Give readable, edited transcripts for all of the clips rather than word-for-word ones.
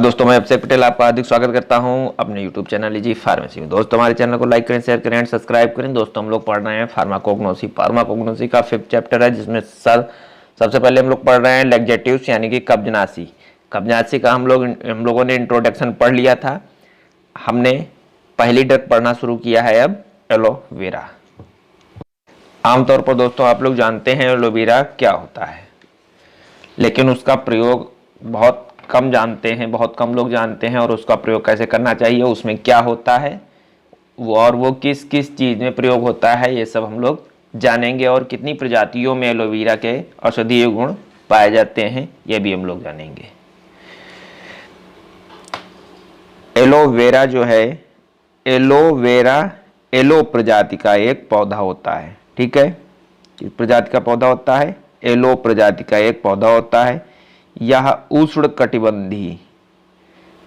दोस्तों मैं अभिषेक पटेल आपका हार्दिक स्वागत करता हूं अपने YouTube चैनल इजी फार्मेसी में। दोस्तों हमारे चैनल को लाइक करें, शेयर करें एंड सब्सक्राइब करें। दोस्तों हम लोग पढ़ रहे हैं फार्माकोग्नोसी। फार्माकोग्नोसी का 5th चैप्टर है, जिसमें सबसे पहले हम लोग पढ़ रहे हैं लैक्जेटिव्स यानी कि कब्जनाशी। कब्जनाशी का हम लोगों ने इंट्रोडक्शन पढ़ लिया था। हमने पहली ड्रग पढ़ना शुरू किया है अब एलोवेरा। आमतौर पर दोस्तों आप लोग जानते हैं एलोवेरा क्या होता है, लेकिन उसका प्रयोग बहुत कम जानते हैं, बहुत कम लोग जानते हैं। और उसका प्रयोग कैसे करना चाहिए, उसमें क्या होता है और वो किस किस चीज़ में प्रयोग होता है, ये सब हम लोग जानेंगे। और कितनी प्रजातियों में एलोवेरा के औषधीय गुण पाए जाते हैं, ये भी हम लोग जानेंगे। एलोवेरा जो है, एलोवेरा एलो प्रजाति का एक पौधा होता है। ठीक है, किस प्रजाति का पौधा होता है? एलो प्रजाति का एक पौधा होता है। यह उष्णकटिबंधीय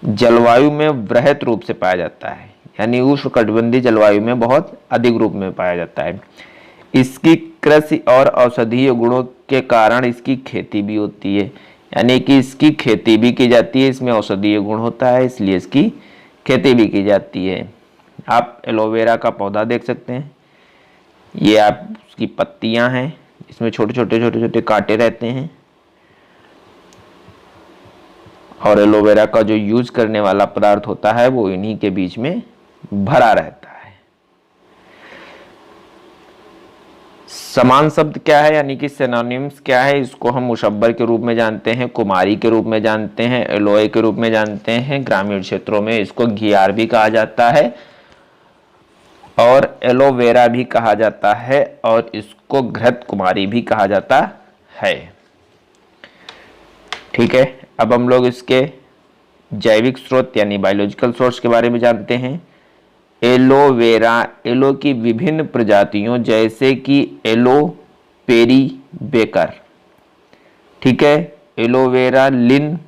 जलवायु में वृहत रूप से पाया जाता है, यानी उष्णकटिबंधीय जलवायु में बहुत अधिक रूप में पाया जाता है। इसकी कृषि और औषधीय गुणों के कारण इसकी खेती भी होती है, यानी कि इसकी खेती भी की जाती है। इसमें औषधीय गुण होता है, इसलिए इसकी खेती भी की जाती है। आप एलोवेरा का पौधा देख सकते हैं, ये आप उसकी पत्तियां हैं, इसमें छोटे छोटे कांटे रहते हैं। और एलोवेरा का जो यूज करने वाला पदार्थ होता है वो इन्हीं के बीच में भरा रहता है। समान शब्द क्या है, यानी कि सिनोनिम्स क्या है? इसको हम मुशब्बर के रूप में जानते हैं, कुमारी के रूप में जानते हैं, एलोए के रूप में जानते हैं। ग्रामीण क्षेत्रों में इसको घियार भी कहा जाता है और एलोवेरा भी कहा जाता है, और इसको घृत कुमारी भी कहा जाता है। ठीक है, अब हम लोग इसके जैविक स्रोत यानी बायोलॉजिकल सोर्स के बारे में जानते हैं। एलोवेरा एलो की विभिन्न प्रजातियों जैसे कि एलो पेरीबेकर, ठीक है, एलोवेरा लिन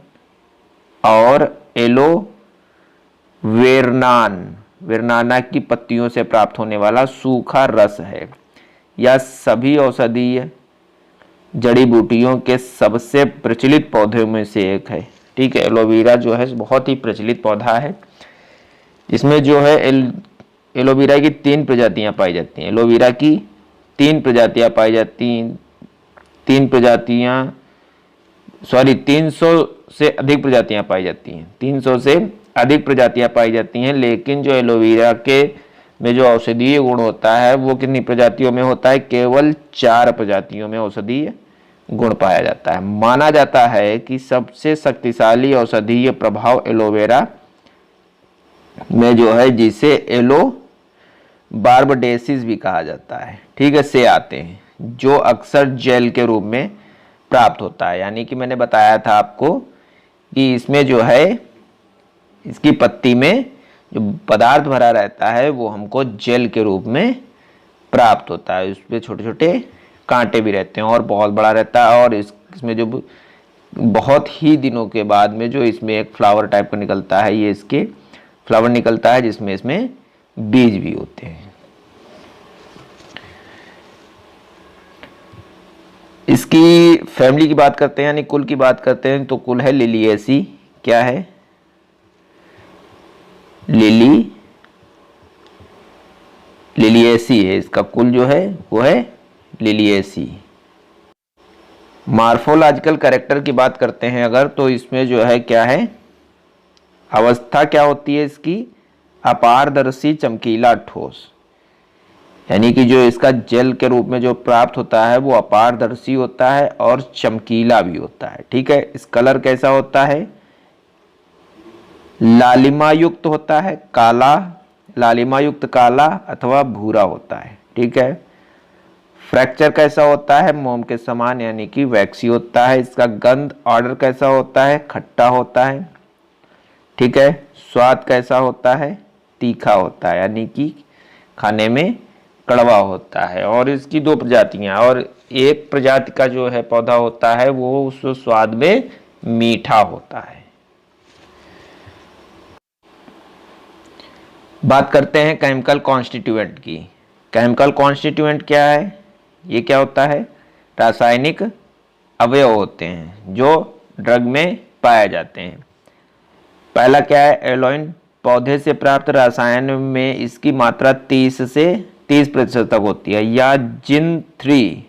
और एलो वेरनाना की पत्तियों से प्राप्त होने वाला सूखा रस है। यह सभी औषधीय जड़ी बूटियों के सबसे प्रचलित पौधों में से एक है। ठीक है, एलोवेरा जो है बहुत ही प्रचलित पौधा है। इसमें जो है एलोवेरा की 3 प्रजातियां पाई जाती हैं। एलोवेरा की 3 प्रजातियां पाई जाती हैं। 300 से अधिक प्रजातियां पाई जाती हैं। 300 से अधिक प्रजातियां पाई जाती हैं। लेकिन जो एलोवेरा के में जो औषधीय गुण होता है वो कितनी प्रजातियों में होता है? केवल 4 प्रजातियों में औषधीय गुण पाया जाता है। माना जाता है कि सबसे शक्तिशाली औषधीय प्रभाव एलोवेरा में जो है, जिसे एलो बार्बडेसिस भी कहा जाता है, ठीक है, से आते हैं, जो अक्सर जेल के रूप में प्राप्त होता है। यानी कि मैंने बताया था आपको कि इसमें जो है, इसकी पत्ती में जो पदार्थ भरा रहता है वो हमको जेल के रूप में प्राप्त होता है। उसपे छोटे छोटे कांटे भी रहते हैं और बहुत बड़ा रहता है। और इसमें जो बहुत ही दिनों के बाद में जो इसमें एक फ्लावर टाइप का निकलता है, ये इसके फ्लावर निकलता है, जिसमें इसमें बीज भी होते हैं। इसकी फैमिली की बात करते हैं, यानी कुल की बात करते हैं, तो कुल है लिलिएसी। क्या है? लिलिएसी है इसका कुल, जो है वो है लिलिएसी। मार्फोलॉजिकल कैरेक्टर की बात करते हैं अगर, तो इसमें जो है क्या है, अवस्था क्या होती है इसकी? अपारदर्शी चमकीला ठोस, यानी कि जो इसका जेल के रूप में जो प्राप्त होता है वो अपारदर्शी होता है और चमकीला भी होता है। ठीक है, इस कलर कैसा होता है? लालिमा युक्त होता है, काला, लालिमा युक्त काला अथवा भूरा होता है। ठीक है, फ्रैक्चर कैसा होता है? मोम के समान, यानी कि वैक्सी होता है। इसका गंध ऑर्डर कैसा होता है? खट्टा होता है। ठीक है, स्वाद कैसा होता है? तीखा होता है, यानी कि खाने में कड़वा होता है। और इसकी 2 प्रजातियां, और एक प्रजाति का जो है पौधा होता है वो उस स्वाद में मीठा होता है। बात करते हैं केमिकल कॉन्स्टिट्यूएंट की। केमिकल कॉन्स्टिट्यूएंट क्या है? ये क्या होता है? रासायनिक अवयव होते हैं जो ड्रग में पाए जाते हैं। पहला क्या है, एलोइन पौधे से प्राप्त रसायन में इसकी मात्रा 30 से 30% तक होती है, या जिन 3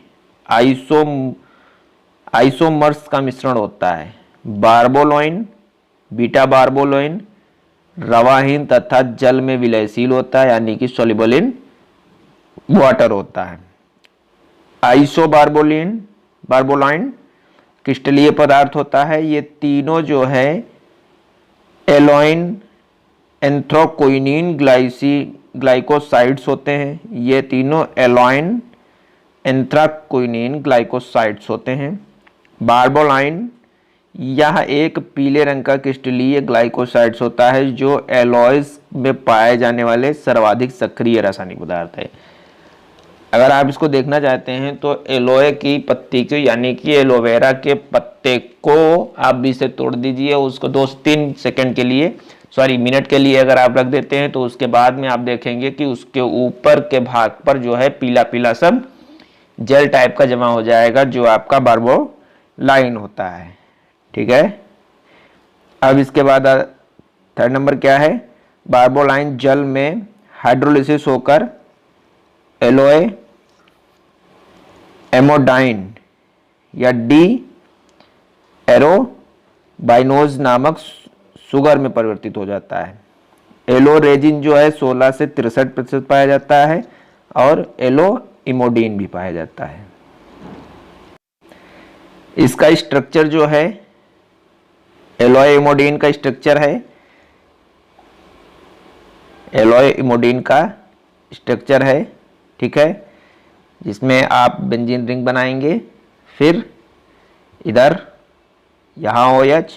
आइसोमर्स का मिश्रण होता है। बार्बोलोइन, बीटा बार्बोलोइन रवाहीन तथा जल में विलयशील होता है, यानी कि सोल्युबल इन वाटर होता है। बार्बोलाइन क्रिस्टलीय पदार्थ होता है। ये तीनों जो है एलोइन, एंथ्रोक्विनिन, ग्लाइकोसाइड्स होते हैं। ये तीनों एलोइन, एंथ्रोक्विनिन, ग्लाइकोसाइड्स होते हैं। बार्बोलाइन यह एक पीले रंग का क्रिस्टलीय ग्लाइकोसाइड्स होता है, जो एलोइस में पाए जाने वाले सर्वाधिक सक्रिय रासायनिक पदार्थ है। अगर आप इसको देखना चाहते हैं तो एलोए की पत्ती को, यानी कि एलोवेरा के पत्ते को आप भी से तोड़ दीजिए, उसको 2 से 3 सेकंड के लिए, मिनट के लिए अगर आप रख देते हैं, तो उसके बाद में आप देखेंगे कि उसके ऊपर के भाग पर जो है पीला पीला सब जेल टाइप का जमा हो जाएगा, जो आपका बार्बोलाइन होता है। ठीक है, अब इसके बाद 3rd नंबर क्या है, बार्बोलाइन जल में हाइड्रोलिसिस होकर एलोए एमोडाइन या डी एरोबाइनोज नामक सुगर में परिवर्तित हो जाता है। एलो रेजिन जो है 16 से 63% पाया जाता है, और एलो इमोडीन भी पाया जाता है। इसका स्ट्रक्चर जो है, एलोए इमोडीन का स्ट्रक्चर है, एलोए इमोडीन का स्ट्रक्चर है, ठीक है, जिसमें आप बेंजीन रिंग बनाएंगे, फिर इधर यहाँ OH,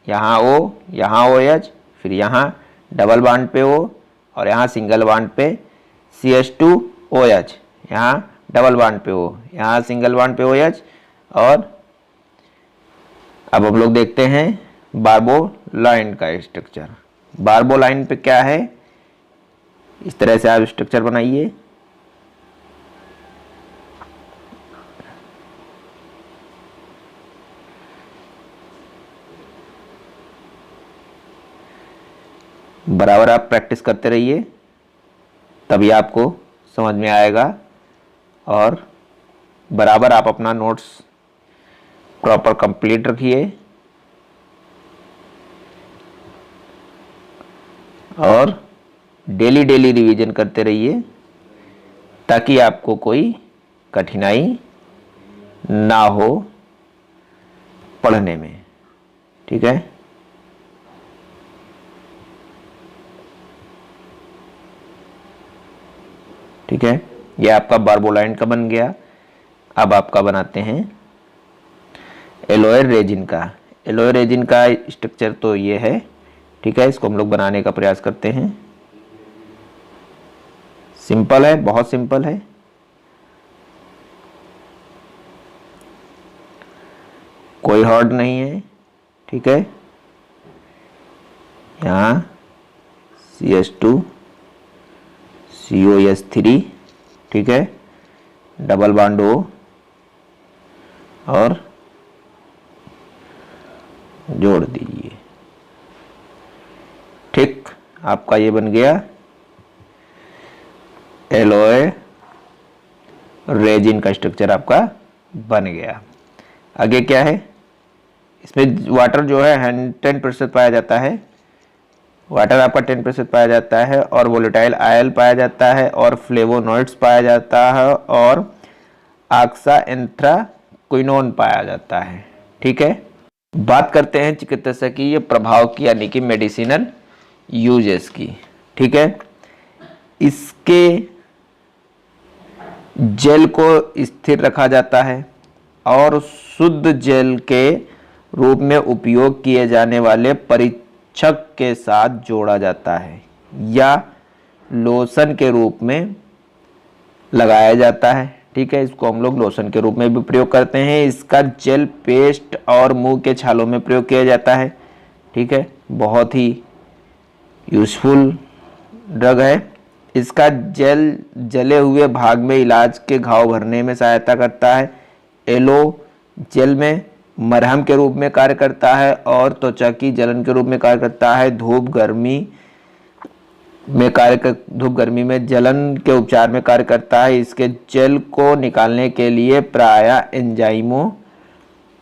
यहाँ O, यहाँ OH, फिर यहाँ डबल बॉन्ड पे O, और यहाँ सिंगल बॉन्ड पे CH2OH, यहाँ डबल बॉन्ड पे O, यहाँ सिंगल बॉन्ड पे OH। और अब हम लोग देखते हैं बार्बोलाइन का स्ट्रक्चर। बार्बोलाइन पे क्या है, इस तरह से आप स्ट्रक्चर बनाइए। बराबर आप प्रैक्टिस करते रहिए, तभी आपको समझ में आएगा, और बराबर आप अपना नोट्स प्रॉपर कंप्लीट रखिए, और डेली रिवीजन करते रहिए, ताकि आपको कोई कठिनाई ना हो पढ़ने में। ठीक है, ठीक है, ये आपका बार्बोलाइन का बन गया। अब आपका बनाते हैं एलोए रेजिन का। एलोए रेजिन का स्ट्रक्चर तो ये है, ठीक है, इसको हम लोग बनाने का प्रयास करते हैं। सिंपल है, बहुत सिंपल है। कोई हार्ड नहीं है, ठीक है। यहाँ CH2 COS3, ठीक है, डबल बॉन्ड O, और जोड़ दीजिए। ठीक, आपका ये बन गया एलोए रेजिन का स्ट्रक्चर, आपका बन गया। आगे क्या है, इसमें वाटर जो है 10% पाया जाता है, वाटर आपका 10% पाया जाता है, और वोलेटाइल आयल पाया जाता है, और फ्लेवोनॉइड्स पाया जाता है, और ऑक्सा एंथ्राक्विनोन पाया जाता है। ठीक है, बात करते हैं चिकित्सकीय प्रभाव की, यानी कि मेडिसिनल यूजेस की। ठीक है, इसके जेल को स्थिर रखा जाता है, और शुद्ध जेल के रूप में उपयोग किए जाने वाले परीक्षक के साथ जोड़ा जाता है, या लोशन के रूप में लगाया जाता है। ठीक है, इसको हम लोग लोशन के रूप में भी प्रयोग करते हैं। इसका जेल पेस्ट और मुंह के छालों में प्रयोग किया जाता है। ठीक है, बहुत ही यूजफुल ड्रग है। इसका जेल जले हुए भाग में इलाज के घाव भरने में सहायता करता है। एलो जेल में मरहम के रूप में कार्य करता है और त्वचा की जलन के रूप में कार्य करता है। धूप गर्मी में जलन के उपचार में कार्य करता है। इसके जेल को निकालने के लिए प्रायः एंजाइमों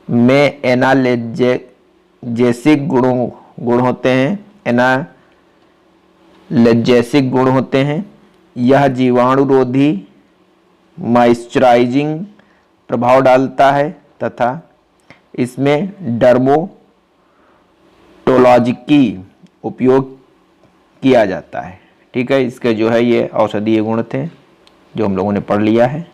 में एनाल्जेसिक गुण होते हैं। यह जीवाणुरोधी मॉइस्चराइजिंग प्रभाव डालता है तथा इसमें डर्मोटोलॉजिकी उपयोग किया जाता है। ठीक है, इसके जो है ये औषधीय गुण थे जो हम लोगों ने पढ़ लिया है।